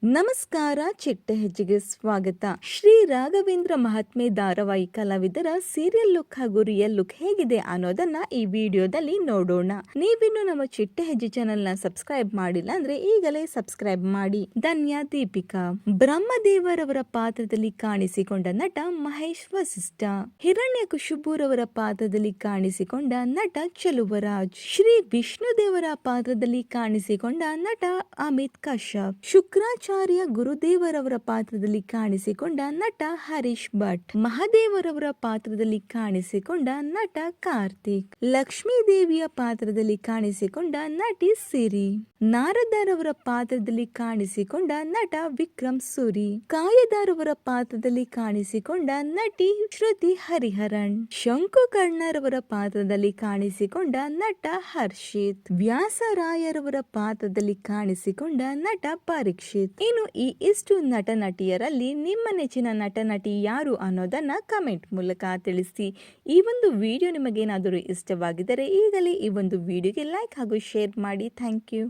ನಮಸ್ಕಾರ. ಚಿಟ್ಟೆ ಹೆಜ್ಜೆಗೆ ಸ್ವಾಗತ. ಶ್ರೀ ರಾಘವೇಂದ್ರ ಮಹಾತ್ಮೆ ಧಾರಾವಾಹಿ ಕಲಾವಿದರ ಸೀರಿಯಲ್ ಲುಕ್ ಹಾಗೂ ರಿಯಲ್ ಲುಕ್ ಹೇಗಿದೆ ಅನ್ನೋದನ್ನ ಈ ವಿಡಿಯೋದಲ್ಲಿ ನೋಡೋಣ. ನೀವಿನ್ನು ನಮ್ಮ ಚಿಟ್ಟೆ ಹೆಜ್ಜೆ ಚಾನೆಲ್ ನ ಸಬ್ಸ್ಕ್ರೈಬ್ ಮಾಡಿಲ್ಲ ಅಂದ್ರೆ ಈಗಲೇ ಸಬ್ಸ್ಕ್ರೈಬ್ ಮಾಡಿ. ಧನ್ಯ ದೀಪಿಕಾ. ಬ್ರಹ್ಮದೇವರವರ ಪಾತ್ರದಲ್ಲಿ ಕಾಣಿಸಿಕೊಂಡ ನಟ ಮಹೇಶ್ ವಸಿಷ್ಠ. ಹಿರಣ್ಯಕಶಿಪುರವರ ಪಾತ್ರದಲ್ಲಿ ಕಾಣಿಸಿಕೊಂಡ ನಟ ಚಲುವರಾಜ್. ಶ್ರೀ ವಿಷ್ಣುದೇವರ ಪಾತ್ರದಲ್ಲಿ ಕಾಣಿಸಿಕೊಂಡ ನಟ ಅಮಿತ್ ಕಶ್ಯಪ್. ಶುಕ್ರಾಚಾರ್ಯ ಗುರುದೇವರವರ ಪಾತ್ರದಲ್ಲಿ ಕಾಣಿಸಿಕೊಂಡ ನಟ ಹರೀಶ್ ಭಟ್. ಮಹಾದೇವರವರ ಪಾತ್ರದಲ್ಲಿ ಕಾಣಿಸಿಕೊಂಡ ನಟ ಕಾರ್ತಿಕ್. ಲಕ್ಷ್ಮೀ ದೇವಿಯ ಪಾತ್ರದಲ್ಲಿ ಕಾಣಿಸಿಕೊಂಡ ನಟಿ ಸಿರಿ. ನಾರದರವರ ಪಾತ್ರದಲ್ಲಿ ಕಾಣಿಸಿಕೊಂಡ ನಟ ವಿಕ್ರಮ್ ಸುರಿ. ಕಾಯದಾರವರ ಪಾತ್ರದಲ್ಲಿ ಕಾಣಿಸಿಕೊಂಡ ನಟಿ ಶ್ರುತಿ ಹರಿಹರನ್. ಶಂಕುಕರ್ಣರವರ ಪಾತ್ರದಲ್ಲಿ ಕಾಣಿಸಿಕೊಂಡ ನಟ ಹರ್ಷಿತ್. ವ್ಯಾಸರಾಯರವರ ಪಾತ್ರದಲ್ಲಿ ಕಾಣಿಸಿಕೊಂಡ ನಟ ಪರೀಕ್ಷಿತ್. ಇನ್ನು ಈ ಇಷ್ಟು ನಟ ನಟಿಯರಲ್ಲಿ ನಿಮ್ಮ ನೆಚ್ಚಿನ ನಟ ನಟಿ ಯಾರು ಅನ್ನೋದನ್ನ ಕಮೆಂಟ್ ಮೂಲಕ ತಿಳಿಸಿ. ಈ ಒಂದು ವಿಡಿಯೋ ನಿಮಗೇನಾದರೂ ಇಷ್ಟವಾಗಿದ್ದರೆ ಈಗಲೇ ಈ ಒಂದು ವಿಡಿಯೋಗೆ ಲೈಕ್ ಹಾಗೂ ಶೇರ್ ಮಾಡಿ. Thank you.